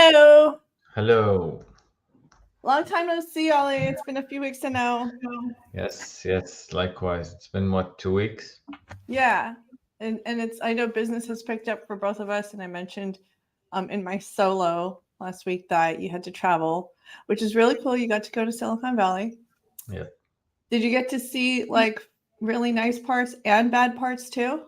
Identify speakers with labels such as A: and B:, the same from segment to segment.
A: Hello.
B: Hello.
A: Long time no see, Ollie. It's been a few weeks to know.
B: Yes, likewise. It's been what, 2 weeks?
A: Yeah. And it's I know business has picked up for both of us, and I mentioned in my solo last week that you had to travel, which is really cool. You got to go to Silicon Valley.
B: Yeah.
A: Did you get to see like really nice parts and bad parts too?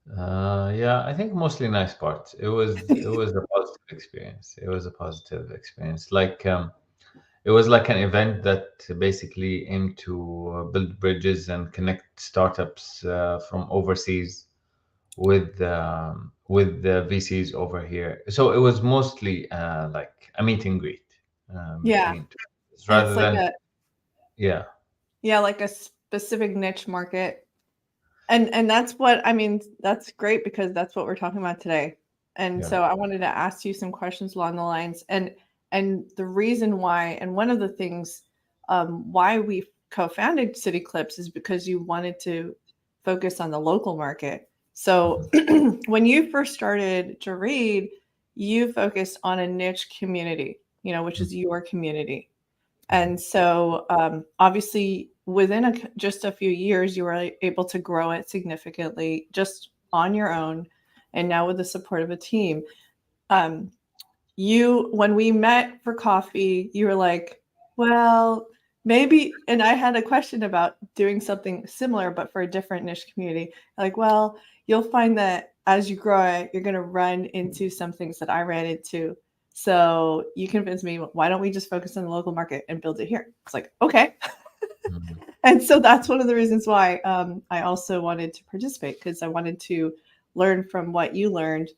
B: Yeah, I think mostly nice parts. It was a positive experience. It was a positive experience. It was like an event that basically aimed to build bridges and connect startups from overseas with the VCs over here. So it was mostly like a meet and greet
A: Yeah.
B: between two,
A: And it's
B: rather
A: like
B: than
A: a
B: yeah.
A: yeah, like a specific niche market. And that's what I mean, that's great because that's what we're talking about today. And
B: Yeah.
A: so I wanted to ask you some questions along the lines and the reason why and one of the things why we co-founded CityClips is because you wanted to focus on the local market. So
B: Mhm.
A: when you first started to read, you focused on a niche community, which is your community. And so, obviously, within just a few years, you were able to grow it significantly just on your own, and now with the support of a team. Um, when we met for coffee, you were like, "Well, maybe." And I had a question about doing something similar, but for a different niche community. Like, well, you'll find that as you grow it, you're going to run into some things that I ran into. So you convinced me, why don't we just focus on the local market and build it here? It's like, okay.
B: Mhm.
A: And so that's one of the reasons why I also wanted to participate because I wanted to learn from what you learned.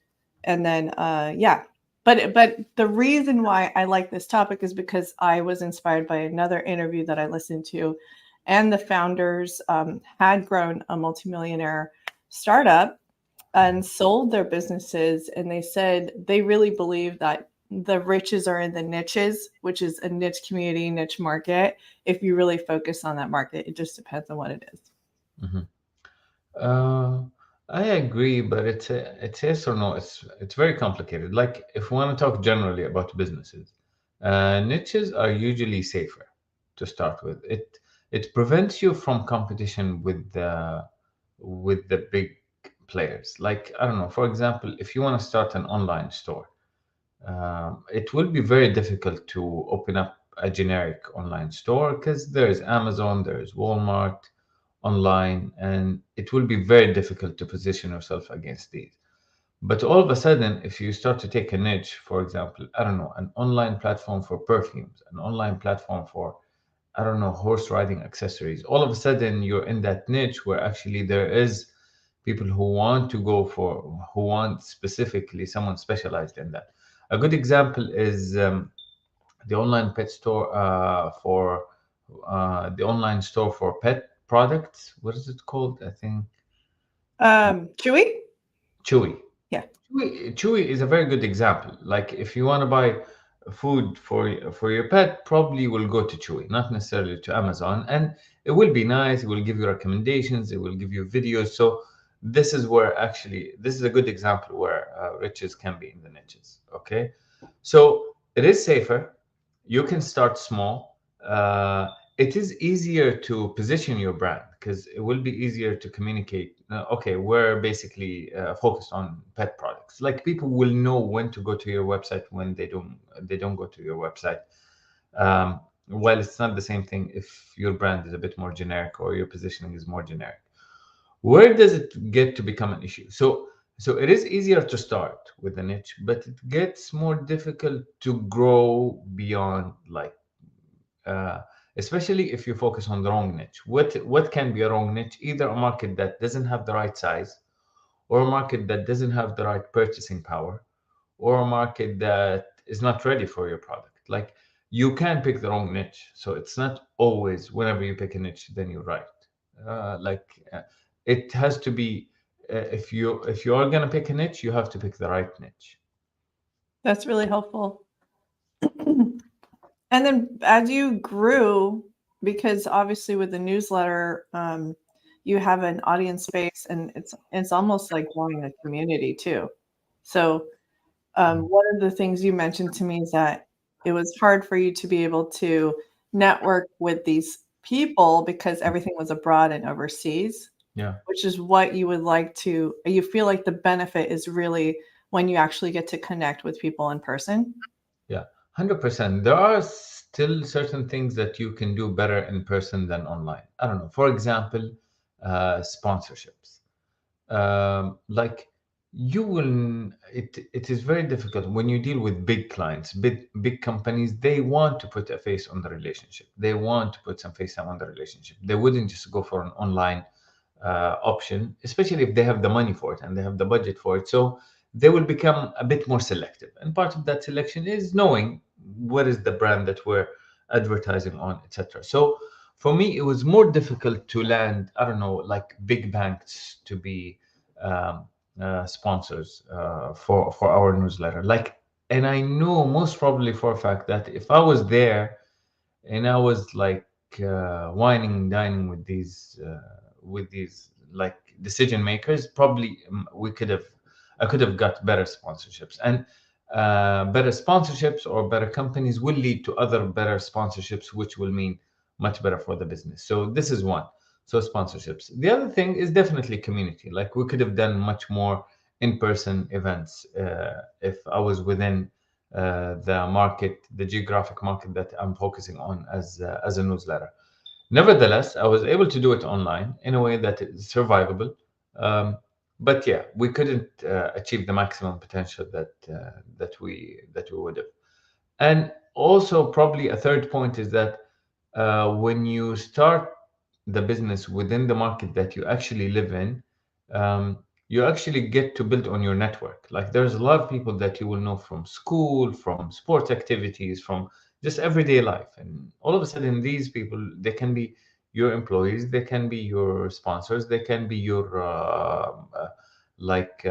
A: And then, yeah. But the reason why I like this topic is because I was inspired by another interview that I listened to, and the founders had grown a multimillionaire startup and sold their businesses, and they said they really believe that the riches are in the niches, which is a niche community, niche market. If you really focus on that market, it just depends on what it is.
B: Mhm. Uh, I agree, but it's yes or no. It's very complicated. Like if we want to talk generally about businesses, niches are usually safer to start with. It prevents you from competition with the big players. Like I don't know, for example, if you want to start an online store, it will be very difficult to open up a generic online store because there is Amazon, there is Walmart online, and it will be very difficult to position yourself against these. But all of a sudden, if you start to take a niche, for example, I don't know, an online platform for perfumes, an online platform for, I don't know, horse riding accessories, all of a sudden you're in that niche where actually there is people who want specifically someone specialized in that. A good example is the online pet store for the online store for pet products. What is it called? I think
A: Chewy?
B: Chewy.
A: Yeah.
B: Chewy is a very good example. Like if you want to buy food for your pet, probably you will go to Chewy, not necessarily to Amazon. And it will be nice. It will give you recommendations. It will give you videos. So this is a good example where riches can be in the niches. Okay, so it is safer. You can start small. It is easier to position your brand because it will be easier to communicate. Okay, we're basically focused on pet products. Like people will know when to go to your website when they don't go to your website. Well, it's not the same thing if your brand is a bit more generic or your positioning is more generic. Where does it get to become an issue? So it is easier to start with a niche, but it gets more difficult to grow beyond, like uh, especially if you focus on the wrong niche. What can be a wrong niche? Either a market that doesn't have the right size, or a market that doesn't have the right purchasing power, or a market that is not ready for your product. Like you can pick the wrong niche, so it's not always whenever you pick a niche then you're right. It has to be if you are gonna pick a niche, you have to pick the right niche.
A: That's really helpful. And then as you grew, because obviously with the newsletter, you have an audience space, and it's almost like growing a community too. So
B: Mm.
A: One of the things you mentioned to me is that it was hard for you to be able to network with these people because everything was abroad and overseas,
B: Yeah.
A: which is what you would like to you feel like the benefit is really when you actually get to connect with people in person?
B: Yeah, 100%. There are still certain things that you can do better in person than online. I don't know. For example, sponsorships. Like you will, it is very difficult when you deal with big clients, big companies. They want to put a face on the relationship. They want to put some face time on the relationship. They wouldn't just go for an online option, especially if they have the money for it and they have the budget for it. So they will become a bit more selective. And part of that selection is knowing what is the brand that we're advertising on, etc. So for me, it was more difficult to land, I don't know, like big banks to be um, sponsors for our newsletter. Like, and I know most probably for a fact that if I was there and I was like whining and dining with these like decision makers. Probably we could have, I could have got better sponsorships, and better sponsorships or better companies will lead to other better sponsorships, which will mean much better for the business. So this is one. So sponsorships. The other thing is definitely community. Like we could have done much more in-person events if I was within the market, the geographic market that I'm focusing on as a newsletter. Nevertheless, I was able to do it online in a way that is survivable. Um, but yeah, we couldn't achieve the maximum potential that we would have. And also, probably a third point is that when you start the business within the market that you actually live in, you actually get to build on your network. Like there's a lot of people that you will know from school, from sports activities, from just everyday life. And all of a sudden, these people, they can be your employees, they can be your sponsors, they can be your like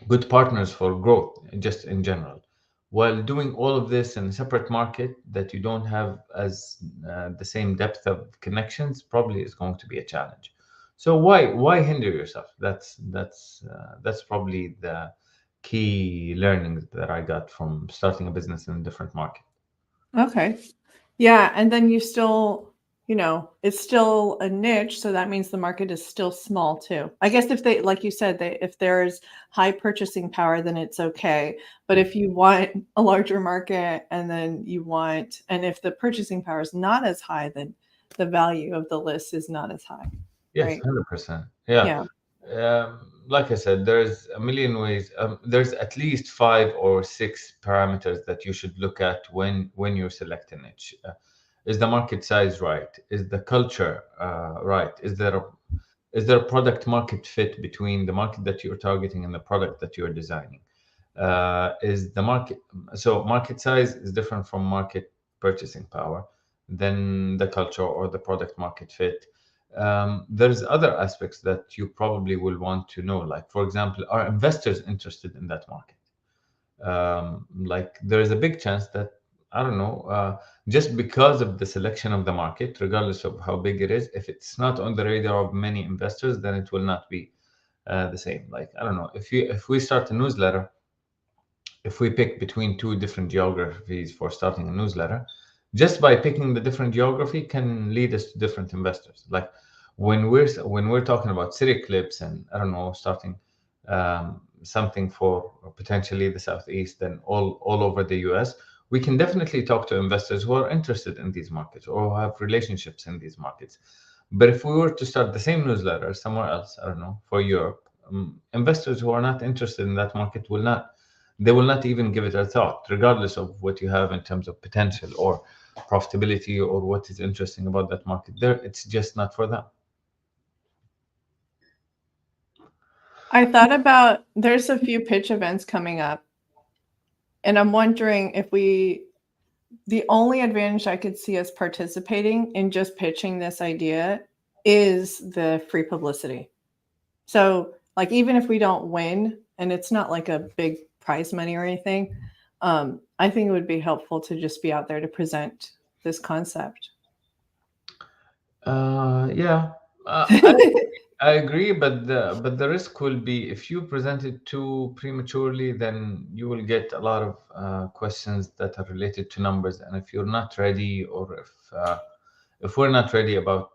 B: good partners for growth just in general, while doing all of this in a separate market that you don't have as the same depth of connections probably is going to be a challenge. So why hinder yourself? That's probably the key learnings that I got from starting a business in a different market.
A: Okay. Yeah, and then you still, it's still a niche, so that means the market is still small too. I guess if they, like you said, if there's high purchasing power, then it's okay. But if you want a larger market and if the purchasing power is not as high, then the value of the list is not as high,
B: Yes,
A: right?
B: 100%. Yeah.
A: Yeah.
B: Like I said, there's a million ways. There's at least 5 or 6 parameters that you should look at when you're selecting it. Is the market size right? Is the culture right? Is there a product market fit between the market that you're targeting and the product that you're designing? Is the market So market size is different from market purchasing power than the culture or the product market fit. There's other aspects that you probably will want to know, like for example, are investors interested in that market? Like there is a big chance that, I don't know, just because of the selection of the market, regardless of how big it is, if it's not on the radar of many investors, then it will not be the same. Like I don't know, if we start a newsletter, if we pick between two different geographies for starting a newsletter, just by picking the different geography can lead us to different investors. Like when we're talking about city clips and, I don't know, starting something for potentially the southeast and all over the US, we can definitely talk to investors who are interested in these markets or who have relationships in these markets. But if we were to start the same newsletter somewhere else, I don't know, for Europe, investors who are not interested in that market will not even give it a thought, regardless of what you have in terms of potential or profitability or what is interesting about that market. There, it's just not for them.
A: I thought about there's a few pitch events coming up, and I'm wondering if the only advantage I could see us participating in just pitching this idea is the free publicity. So, like, even if we don't win, and it's not like a big prize money or anything, I think it would be helpful to just be out there to present this concept.
B: Yeah, I agree, but the risk will be if you present it too prematurely, then you will get a lot of questions that are related to numbers. And if you're not ready, or if we're not ready about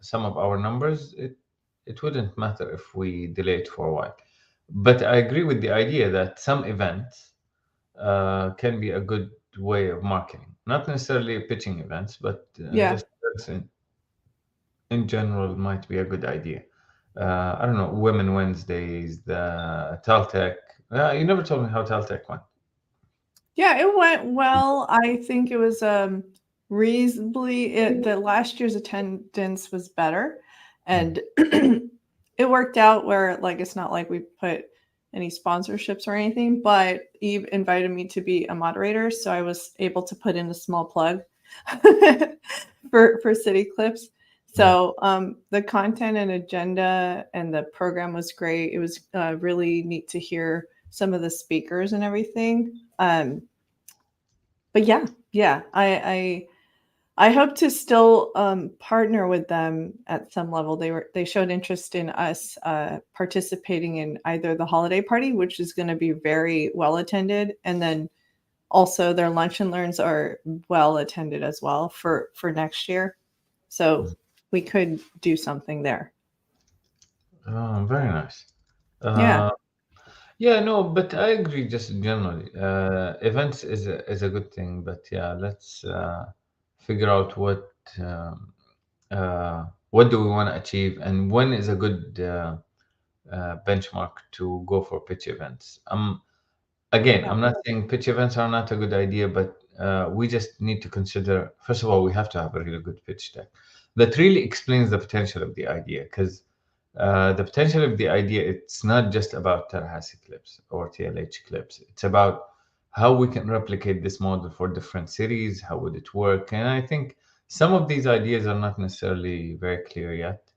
B: some of our numbers, it wouldn't matter if we delay it for a while. But I agree with the idea that some events can be a good way of marketing, not necessarily pitching events, but
A: Yeah.
B: just in general might be a good idea. I don't know, Women Wednesdays, the Taltech. You never told me how Taltech went.
A: Yeah, it went well. I think it was reasonably the last year's attendance was better,
B: Mm.
A: and it worked out where like it's not like we put any sponsorships or anything, but Eve invited me to be a moderator, so I was able to put in a small plug for CityClips.
B: Mm.
A: So the content and agenda and the program was great. It was really neat to hear some of the speakers and everything. But yeah, I hope to still partner with them at some level. They showed interest in us participating in either the holiday party, which is going to be very well attended, and then also their lunch and learns are well attended as well for next year. So we could do something there.
B: Oh, very nice.
A: Yeah,
B: Uh, yeah, no, but I agree just generally. Events is a good thing, but yeah, let's figure out what do we want to achieve, and when is a good benchmark to go for pitch events. Again,
A: yeah,
B: I'm not saying pitch events are not a good idea, but we just need to consider, first of all, we have to have a really good pitch deck that really explains the potential of the idea. Because the potential of the idea, it's not just about Tallahassee clips or TLH clips. It's about how we can replicate this model for different cities. How would it work? And I think some of these ideas are not necessarily very clear yet.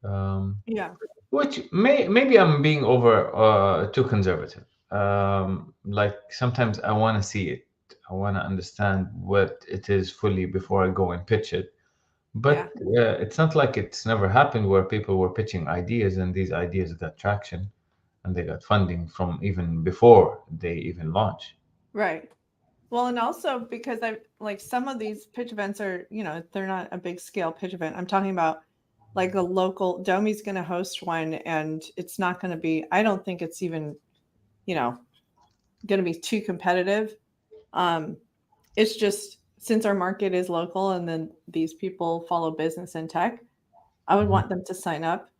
B: Um,
A: yeah,
B: which maybe I'm being over too conservative. Like sometimes I want to see it. I want to understand what it is fully before I go and pitch it.
A: yeah.
B: But it's not like it's never happened where people were pitching ideas and these ideas got traction and they got funding from even before they even launch.
A: Right. Well, and also because I like some of these pitch events are, they're not a big scale pitch event. I'm talking about like a local Domi's going to host one, and it's not going to be, I don't think it's even, you know, going to be too competitive. Um, it's just since our market is local and then these people follow business and tech, I would
B: Mhm.
A: want them to sign up.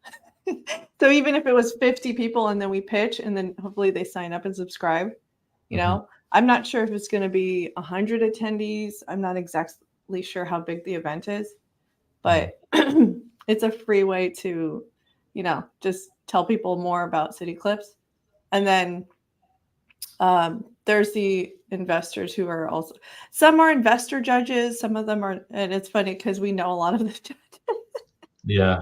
A: So even if it was 50 people and then we pitch and then hopefully they sign up and subscribe,
B: Mhm.
A: I'm not sure if it's going to be 100 attendees. I'm not exactly sure how big the event is,
B: Mhm.
A: but it's a free way to, just tell people more about CityClips. And then there's the investors who are also, some are investor judges, some of them are, and it's funny because we know a lot of the judges.
B: Yeah.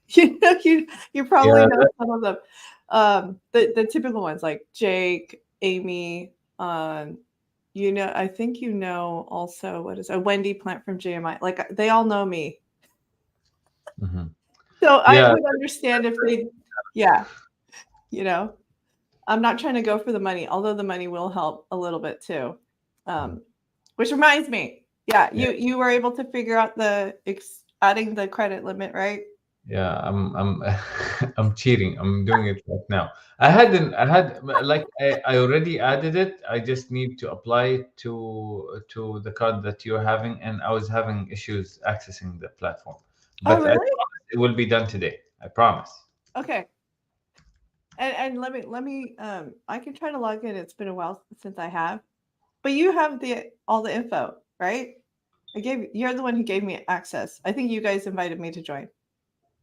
A: You probably
B: Yeah.
A: know some of them. The typical ones like Jake, Amy, I think also what is a Wendy Plant from JMI. Like they all know me.
B: Mhm.
A: So I
B: Yeah.
A: would understand if they, yeah, you know, I'm not trying to go for the money, although the money will help a little bit too.
B: Mhm.
A: Um, which reminds me, yeah,
B: Yeah.
A: you were able to figure out adding the credit limit, right?
B: Yeah, I'm I'm cheating. I'm doing it right now. I already added it. I just need to apply it to the card that you're having, and I was having issues accessing the platform.
A: Oh,
B: But I
A: really?
B: promise it will be done today. I promise.
A: Okay. And let me I can try to log in. It's been a while since I have. But you have the all the info, right? You're the one who gave me access. I think you guys invited me to join.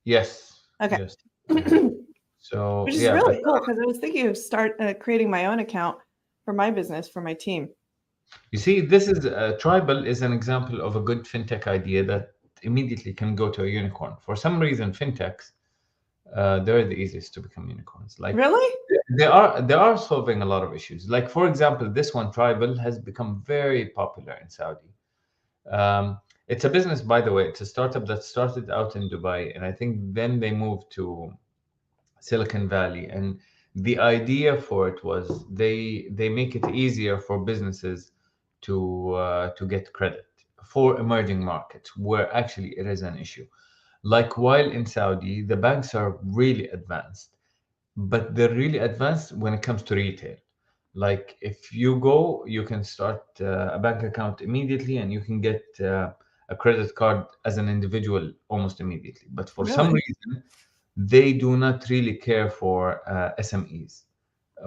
B: Yes,
A: Okay.
B: yes, I have.
A: Which
B: So
A: is
B: yeah, but
A: really cool because I was thinking of start creating my own account for my business for my team.
B: you see, this is Tribal is an example of a good fintech idea that immediately can go to a unicorn. For some reason, fintechs they're the easiest to become unicorns. Like
A: Really?
B: they are solving a lot of issues. Like for example, this one Tribal has become very popular in Saudi. Um, It's a business, by the way. It's a startup that started out in Dubai, and I think then they moved to Silicon Valley. And the idea for it was they make it easier for businesses to get credit for emerging markets where actually it is an issue. Like while in Saudi, the banks are really advanced, but they're really advanced when it comes to retail. Like if you go, you can start a bank account immediately, and you can get a credit card as an individual almost immediately. But for some
A: Really?
B: reason, they do not really care for SMEs.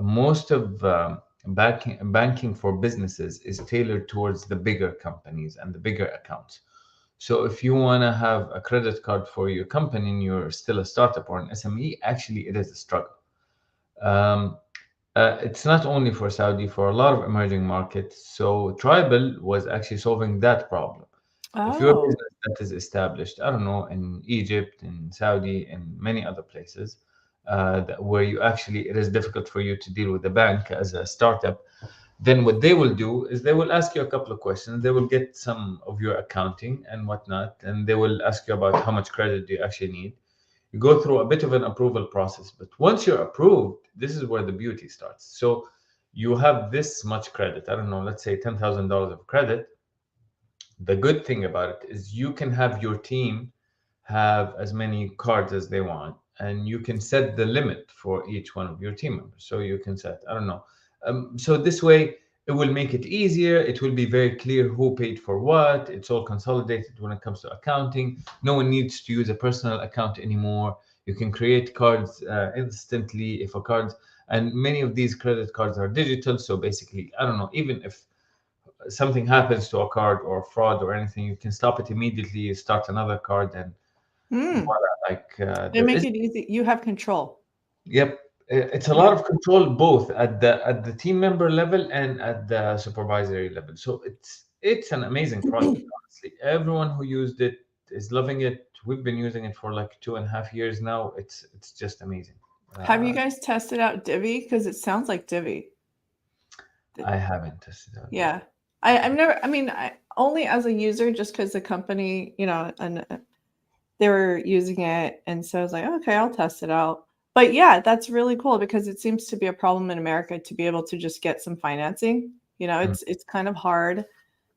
B: Most of banking for businesses is tailored towards the bigger companies and the bigger accounts. So if you want to have a credit card for your company and you're still a startup or an SME, actually it is a struggle. Um, it's not only for Saudi, for a lot of emerging markets. So Tribal was actually solving that problem. If you're a
A: Oh.
B: business that is established, I don't know, in Egypt, in Saudi, in many other places, where you actually it is difficult for you to deal with the bank as a startup, then what they will do is they will ask you a couple of questions. They will get some of your accounting and whatnot, and they will ask you about how much credit do you actually need. You go through a bit of an approval process, but once you're approved, this is where the beauty starts. So you have this much credit. I don't know, let's say $10,000 of credit. The good thing about it is you can have your team have as many cards as they want, and you can set the limit for each one of your team members. So you can set, I don't know. So this way, it will make it easier. It will be very clear who paid for what. It's all consolidated when it comes to accounting. No one needs to use a personal account anymore. You can create cards instantly if a card, and many of these credit cards are digital. So basically, I don't know, even if something happens to a card or fraud or anything, you can stop it immediately, start another card, and
A: Hmm.
B: voila. Like
A: They
B: there
A: make
B: is,
A: it easy. You have control.
B: yep, it's a lot
A: Yeah.
B: of control both at the team member level and at the supervisory level. So it's an amazing product. Honestly, everyone who used it is loving it. We've been using it for like 2.5 years now. It's just amazing.
A: Have you
B: Uh,
A: guys tested out Divi? Because it sounds like Divi.
B: I haven't tested out
A: Yeah. I've never, I mean, only as a user, just because the company, and they were using it. And so I was like, okay, I'll test it out. But yeah, that's really cool because it seems to be a problem in America to be able to just get some financing.
B: Mm.
A: It's kind of hard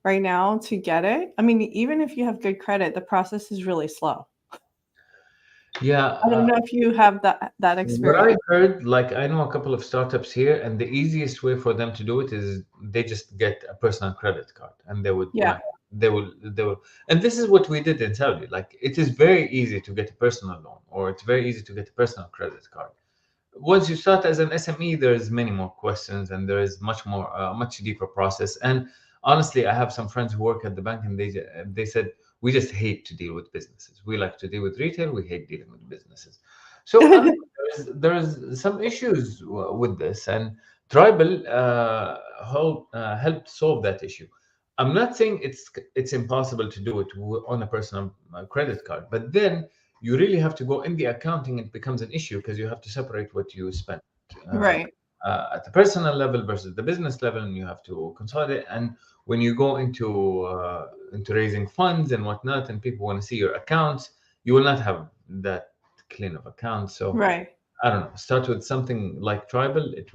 A: right now to get it. I mean, even if you have good credit, the process is really slow.
B: Yeah,
A: I don't know if you have that
B: what I
A: experience.
B: heard, like I know a couple of startups here, and the easiest way for them to do it is they just get a personal credit card, and they would
A: Yeah.
B: like they will, and this is what we did in Saudi. Like it is very easy to get a personal loan, or it's very easy to get a personal credit card. Once you start as an SME, there's many more questions, and there is much deeper process. And honestly, I have some friends who work at the bank, and they said we just hate to deal with businesses. We like to deal with retail. We hate dealing with businesses. So I don't know, there's some issues with this, and Tribal helped solve that issue. I'm not saying it's impossible to do it on a personal credit card, but then you really have to go in the accounting. It becomes an issue because you have to separate what you spend uh,
A: Right.
B: at the personal level versus the business level, and you have to consolidate. And when you go into raising funds and whatnot, and people want to see your accounts, you will not have that clean of accounts. So
A: Right.
B: I don't know. Start with something like Tribal. It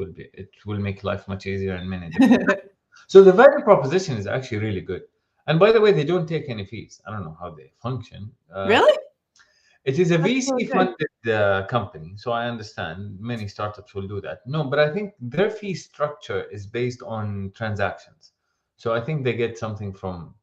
B: will make life much easier in many different. So the value proposition is actually really good. And by the way, they don't take any fees. I don't know how they function.
A: Really?
B: It is a
A: That's really
B: VC
A: good.
B: funded company, so I understand many startups will do that. No, but I think their fee structure is based on transactions. So I think they get something from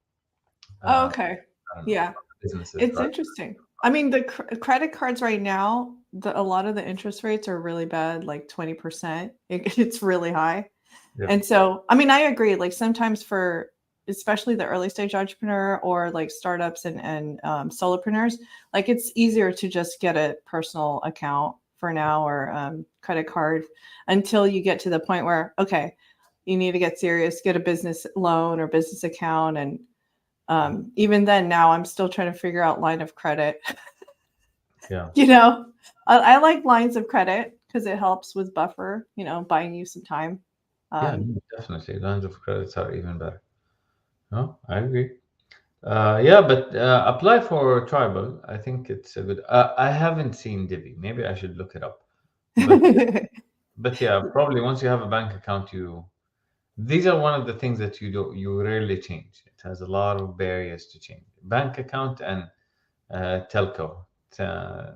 A: Oh,
B: uh,
A: okay.
B: I don't know,
A: Yeah.
B: from the businesses,
A: It's
B: right?
A: interesting. I mean, the credit cards right now, a lot of the interest rates are really bad, like 20%. It's really high.
B: Yeah,
A: And so, I mean, I agree. Like sometimes for especially the early stage entrepreneur or like startups and solopreneurs, like it's easier to just get a personal account for now or credit card until you get to the point where, okay, you need to get serious, get a business loan or business account. And even then, now I'm still trying to figure out line of credit.
B: yeah,
A: you know, I like lines of credit because it helps with buffer, buying you some time.
B: yeah.
A: Um,
B: No, definitely. Lines of credits are even better. No, I agree. Yeah, but apply for tribal. I think it's a good. I haven't seen Divi. Maybe I should look it up. But yeah, probably once you have a bank account, you these are one of the things that you rarely change. It has a lot of barriers to change. Bank account and telco, uh,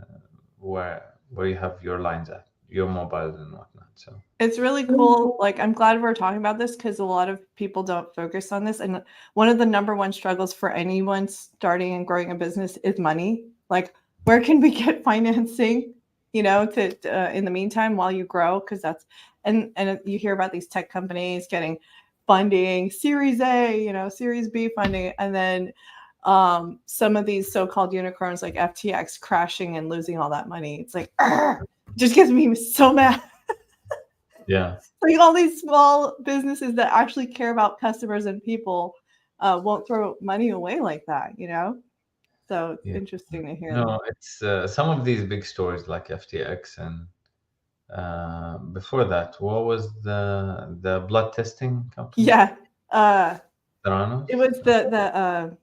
B: where you have your lines at, your mobiles and whatnot. So
A: It's really cool. Like, I'm glad we're talking about this because a lot of people don't focus on this. And one of the number one struggles for anyone starting and growing a business is money. Like, where can we get financing, to in the meantime while you grow? Because and you hear about these tech companies getting funding, Series A, Series B funding, and then some of these so-called unicorns like FTX crashing and losing all that money. It's like, just gets me so mad.
B: yeah,
A: Like all these small businesses that actually care about customers and people won't throw money away like that. So it's
B: yeah.
A: interesting to hear that.
B: No, it's some of these big stores like FTX and before that, what was the blood testing company?
A: Yeah. uh it
B: Theranos?
A: was the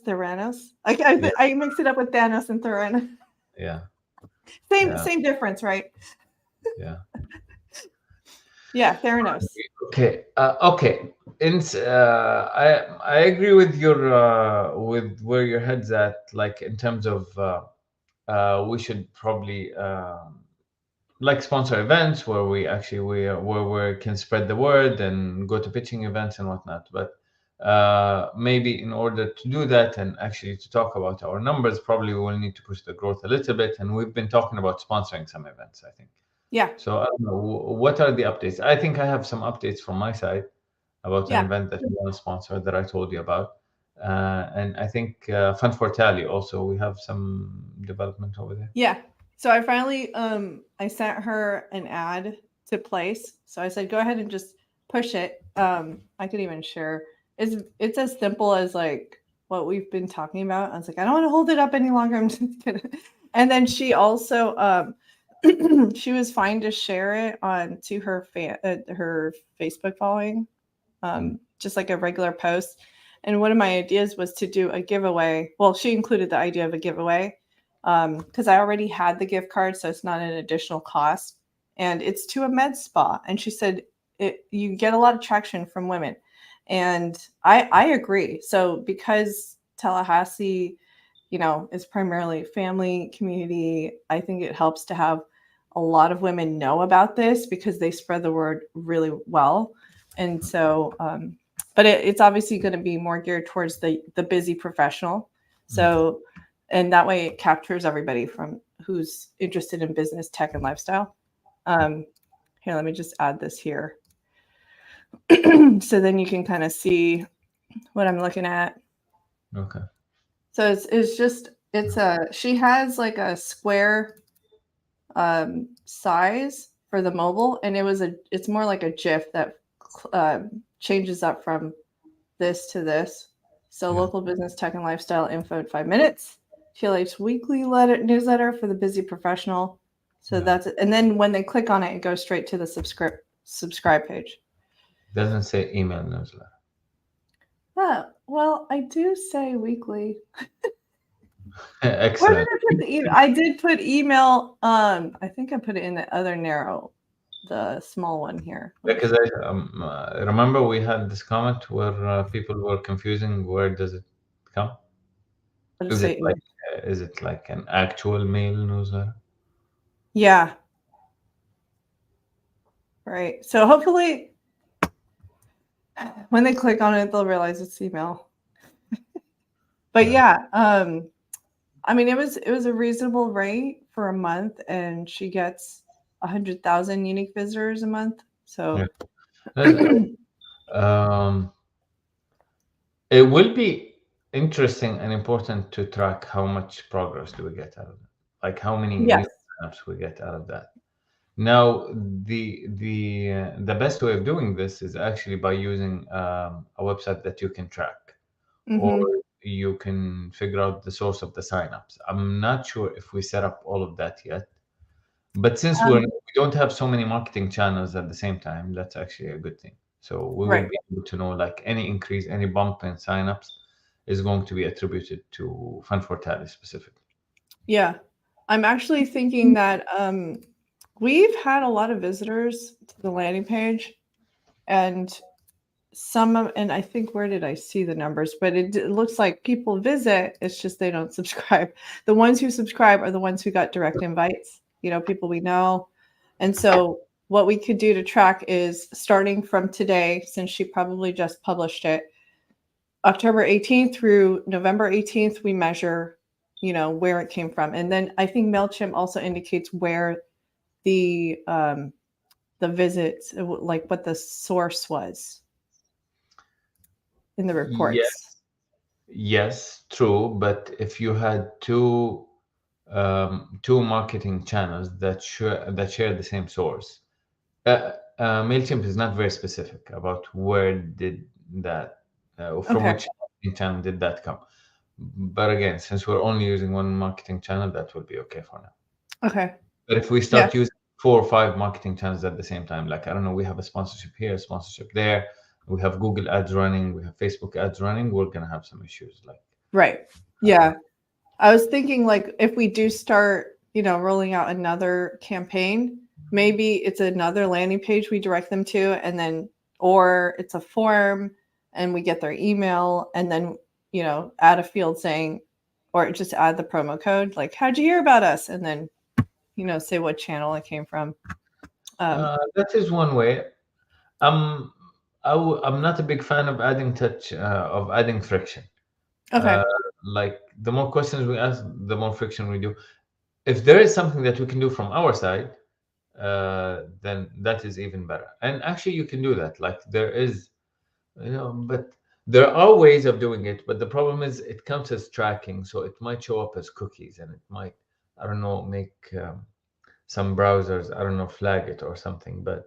A: Theranos.
B: Yeah,
A: I mix it up with Thanos and Theranos.
B: yeah,
A: same
B: yeah,
A: same difference, right?
B: yeah.
A: Yeah, Theranos.
B: Okay, okay. I agree with your with where your head's at. Like in terms of we should probably like sponsor events where we actually where we can spread the word and go to pitching events and whatnot. But maybe in order to do that and actually to talk about our numbers, probably we will need to push the growth a little bit. And we've been talking about sponsoring some events, I think.
A: Yeah.
B: So I don't know what are the updates. I think I have some updates from my side about an
A: Yeah.
B: event that we want to sponsor that I told you about. And I think Fun for Tally also, we have some development over there.
A: Yeah. So I finally I sent her an ad to place. So I said, go ahead and just push it. I could even share. It's as simple as like what we've been talking about. I was like, I don't want to hold it up any longer. I'm just gonna. And then she also she was fine to share it on to her Facebook following,
B: Mm.
A: just like a regular post. And one of my ideas was to do a giveaway. Well, she included the idea of a giveaway because I already had the gift card, so it's not an additional cost. And it's to a med spa. And she said you get a lot of traction from women, and I agree. So because Tallahassee, is primarily family community, I think it helps to have a lot of women know about this because they spread the word really well. And so but it's obviously going to be more geared towards the busy professional.
B: Mm.
A: So and that way it captures everybody from who's interested in business, tech, and lifestyle. Here, let me just add this here. So then you can kind of see what I'm looking at.
B: Okay.
A: So it's just she has like a square size for the mobile, and it's more like a GIF that changes up from this to this. So
B: Yeah.
A: local business, tech, and lifestyle info in 5 minutes. TLH's weekly newsletter for the busy professional. So
B: Yeah.
A: that's it. And then when they click on it, it goes straight to the subscribe page.
B: Doesn't say email newsletter.
A: Well, I do say weekly. Where did
B: Excellent.
A: I put the email? I did put email. I think I put it in the other narrow, the small one here.
B: Because I remember we had this comment where people were confusing where does it come?
A: I'll just say email.
B: Is it like an actual mail newsletter?
A: Yeah, right. So hopefully when they click on it, they'll realize it's email. But
B: Yeah.
A: I mean, it was a reasonable rate for a month, and she gets 100,000 unique visitors a month.
B: Yeah.
A: So
B: Um, it will be interesting and important to track how much progress do we get out of it, like how many
A: yes.
B: new apps we get out of that. Now, the best way of doing this is actually by using a website that you can track, or
A: Mm-hmm.
B: you can figure out the source of the signups. I'm not sure if we set up all of that yet, but since we don't have so many marketing channels at the same time, that's actually a good thing. So we will
A: Right.
B: be able to know like any increase, any bump in signups. is going to be attributed to Fund for Tally specifically.
A: Yeah. I'm actually thinking that we've had a lot of visitors to the landing page, and and I think, where did I see the numbers? But it looks like people visit. It's just they don't subscribe. The ones who subscribe are the ones who got direct invites. People we know, and so what we could do to track is, starting from today, since she probably just published it, October 18th through November 18th, we measure, where it came from. And then I think MailChimp also indicates where the visits, like what the source was in the reports.
B: Yes, true. But if you had two marketing channels that share the same source, Mailchimp is not very specific about where did that from
A: Okay.
B: which marketing channel did that come. But again, since we're only using one marketing channel, that will be okay for now.
A: Okay.
B: But if we
A: Yeah.
B: start using 4 or 5 marketing channels at the same time, like, I don't know, we have a sponsorship here, sponsorship there, we have Google ads running, we have Facebook ads running, we're gonna have some issues. Like,
A: Right. Yeah. I was thinking, like, if we do start, rolling out another campaign, maybe it's another landing page we direct them to, and then, or it's a form and we get their email, and then, add a field saying, or just add the promo code, like, how'd you hear about us? And then, say what channel it came from.
B: that is one way. I'm I'm not a big fan of adding friction.
A: Okay.
B: Like, the more questions we ask, the more friction we do. If there is something that we can do from our side, then that is even better. And actually, you can do that. Like, there is, but there are ways of doing it. But the problem is, it counts as tracking, so it might show up as cookies, and it might, I don't know, make some browsers, I don't know, flag it or something. But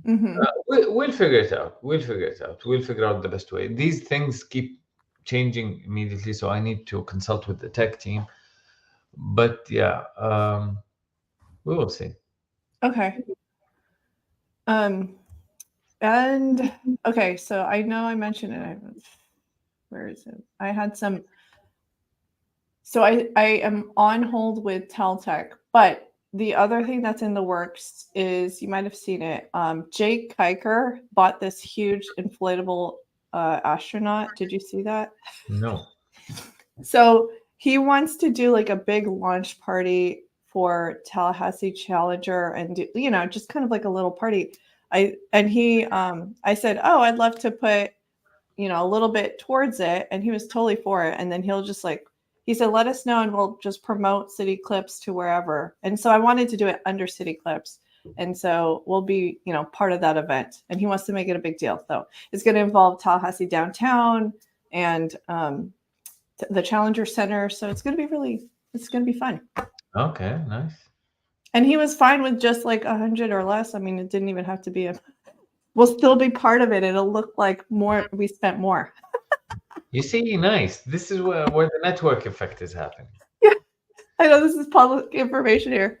A: Mm-hmm.
B: we'll figure it out. We'll figure it out. We'll figure out the best way. These things keep changing immediately, so I need to consult with the tech team. But yeah, we will see.
A: Okay. And okay, so I know I mentioned it. Where is it? I had some. So I am on hold with Teltech, but the other thing that's in the works is, you might have seen it. Jake Kiker bought this huge inflatable astronaut. Did you see that?
B: No.
A: So he wants to do like a big launch party for Tallahassee Challenger, and just kind of like a little party. I said, oh, I'd love to put a little bit towards it, and he was totally for it. And then he said, let us know and we'll just promote CityClips to wherever. And so I wanted to do it under CityClips, and so we'll be part of that event. And he wants to make it a big deal, so it's going to involve Tallahassee downtown and the Challenger Center. So it's going to be fun.
B: Okay, nice.
A: And he was fine with just like 100 or less. I mean, it didn't even have to be we'll still be part of it. It'll look like we spent more.
B: You see, nice. This is where the network effect is happening.
A: Yeah, I know this is public information here.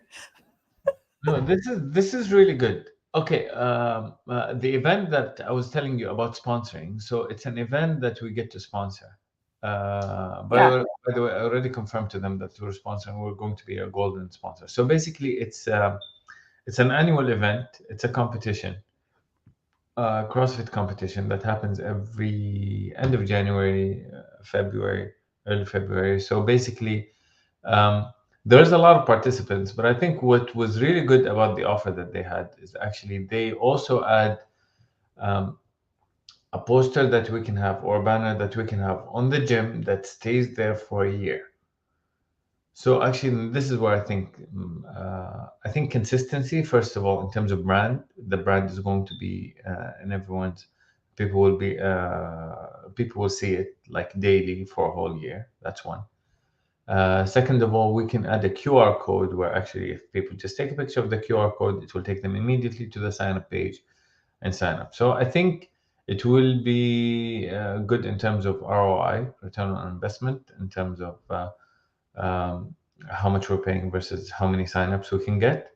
B: No, this is really good. Okay, the event that I was telling you about sponsoring. So it's an event that we get to sponsor.
A: Yeah.
B: By the way, I already confirmed to them that we're sponsoring. We're going to be a golden sponsor. So basically, it's an annual event. It's a competition, CrossFit competition that happens every end of January, February, early February. So basically, there's a lot of participants, but I think what was really good about the offer that they had is actually they also add um, a poster that we can have, or a banner that we can have on the gym that stays there for a year. So actually, this is where I think consistency, first of all, in terms of brand, the brand is going to be in everyone's. People will see it like daily for a whole year. That's one. Second of all, we can add a QR code where actually, if people just take a picture of the QR code, it will take them immediately to the sign up page and sign up. So I think it will be good in terms of ROI, return on investment, in terms of um, how much we're paying versus how many signups we can get.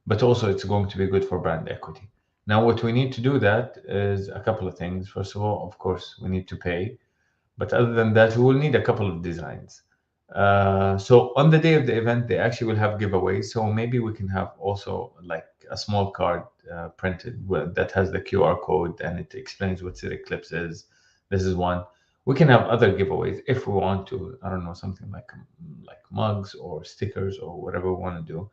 B: But also, it's going to be good for brand equity. Now, what we need to do that is a couple of things. First of all, of course, we need to pay. But other than that, we will need a couple of designs. So on the day of the event, they actually will have giveaways. So maybe we can have also like a small card printed that has the QR code and it explains what CityClips is. This is one. We can have other giveaways if we want to. I don't know, something like mugs or stickers or whatever we want to do.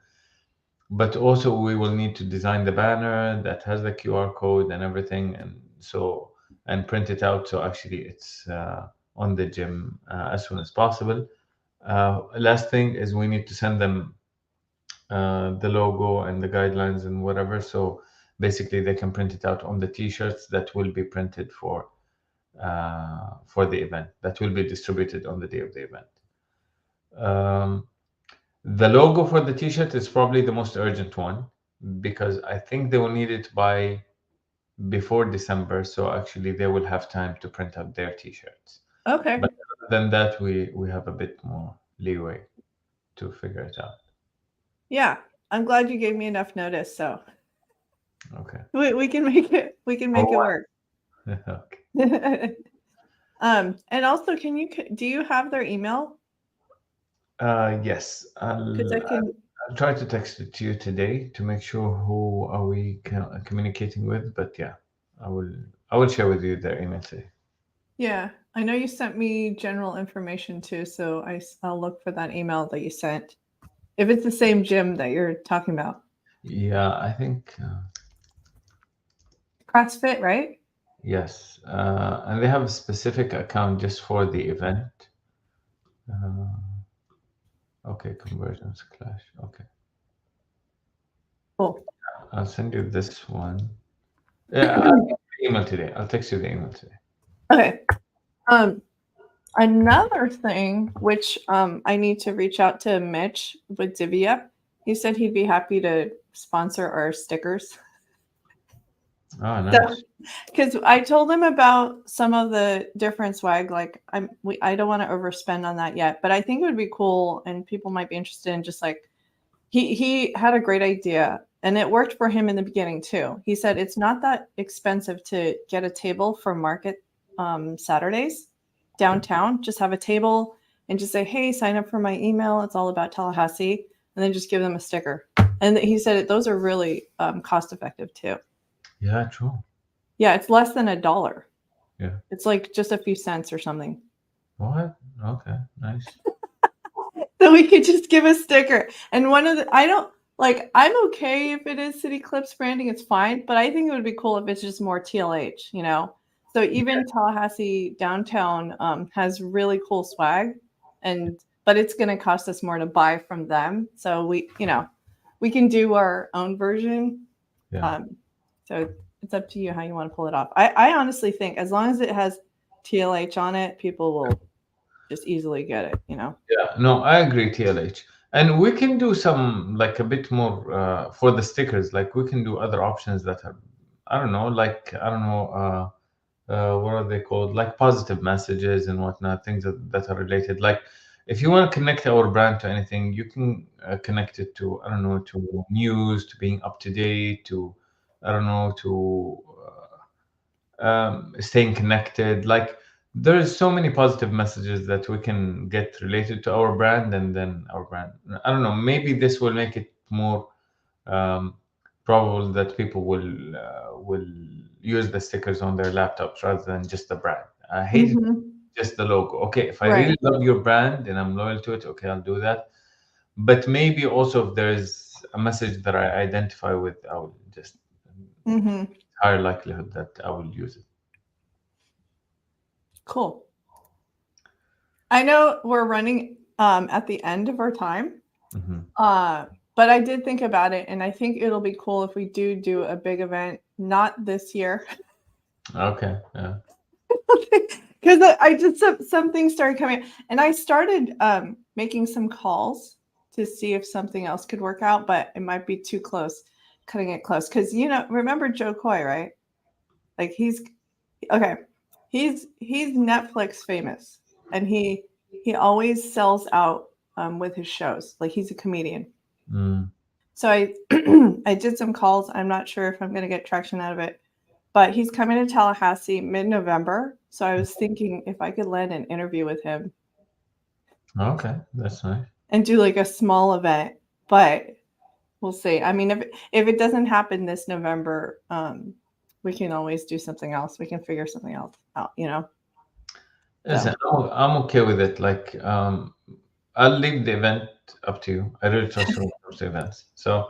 B: But also we will need to design the banner that has the QR code and everything, and print it out so actually it's on the gym as soon as possible. Last thing is we need to send them the logo and the guidelines and whatever, so basically they can print it out on the t-shirts that will be printed for the event, that will be distributed on the day of the event. um, the logo for the t-shirt is probably the most urgent one because I think they will need it by before December, so actually they will have time to print out their t-shirts.
A: Okay.
B: But other than that, we have a bit more leeway to figure it out.
A: Yeah. I'm glad you gave me enough notice, so
B: Okay.
A: we can make it work.
B: Okay.
A: And also, do you have their email?
B: Yes,
A: Because I can.
B: I'll try to text it to you today to make sure who are we communicating with. But yeah, I will I will share with you their email today.
A: Yeah, I know you sent me general information too, so I'll look for that email that you sent. If it's the same gym that you're talking about,
B: Yeah, I think
A: CrossFit, right?
B: yes, and they have a specific account just for the event. Uh, okay, conversions clash. Okay,
A: Cool.
B: I'll send you this one. Yeah, I'll text you the email today. I'll text you the email today.
A: Okay. Another thing which I need to reach out to Mitch with Divya. He said he'd be happy to sponsor our stickers.
B: Oh, nice.
A: Because I told him about some of the different swag. Like I don't want to overspend on that yet, but I think it would be cool, and people might be interested in just like he had a great idea, and it worked for him in the beginning too. He said it's not that expensive to get a table for market Saturdays downtown. Just have a table and just say, "Hey, sign up for my email. It's all about Tallahassee," and then just give them a sticker. And he said those are really cost effective too.
B: Yeah, true.
A: Yeah, it's less than $1.
B: Yeah.
A: It's like just a few cents or something.
B: What? Okay, nice.
A: So we could just give a sticker. And I'm okay if it is CityClips branding, it's fine, but I think it would be cool if it's just more TLH, you know? So even Tallahassee downtown has really cool swag, but it's going to cost us more to buy from them. So we can do our own version.
B: Yeah.
A: So it's up to you how you want to pull it off. I honestly think as long as it has TLH on it, people will just easily get it, you know?
B: Yeah, no, I agree, TLH. And we can do some like a bit more for the stickers. Like we can do other options that are, I don't know, what are they called? Like positive messages and whatnot, things that are related. Like if you want to connect our brand to anything, you can connect it to, I don't know, to news, to being up to date, to, I don't know, to staying connected. Like there's so many positive messages that we can get related to our brand, and then our brand. I don't know. Maybe this will make it more um, probable that people will use the stickers on their laptops rather than just the brand. I hate it, just the logo. Okay, if I
A: Right.
B: really love your brand and I'm loyal to it, okay, I'll do that. But maybe also if there's a message that I identify with, I will just higher likelihood that I will use it.
A: Cool. I know we're running at the end of our time, but I did think about it, and I think it'll be cool if we do a big event, not this year.
B: Okay. Yeah.
A: Because I just some things started coming, and I started making some calls to see if something else could work out, but it might be too close, cutting it close. Because remember Joe Coy, right? Like he's Netflix famous, and he always sells out with his shows. Like he's a comedian. So I I did some calls. I'm not sure if I'm going to get traction out of it, but he's coming to Tallahassee mid-November. So I was thinking if I could land an interview with him
B: Okay, that's nice.
A: and do like a small event, but we'll see. I mean, if it doesn't happen this November, we can always do something else. We can figure something else out, you know.
B: Listen,
A: So
B: I'm okay with it. Like, I'll leave the event up to you. I really trust you when it comes to events. So,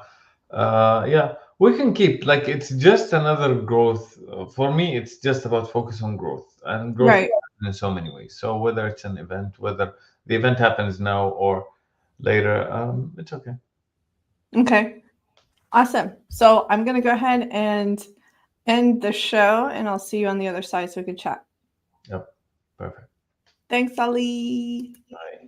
B: yeah, we can keep like it's just another growth. For me, it's just about focus on growth, and growth
A: right.
B: happens in so many ways. So whether it's an event, whether the event happens now or later, it's okay.
A: Okay. Awesome. So I'm gonna go ahead and end the show, and I'll see you on the other side so we can chat.
B: Yep, perfect.
A: Thanks, Ali.
B: Bye.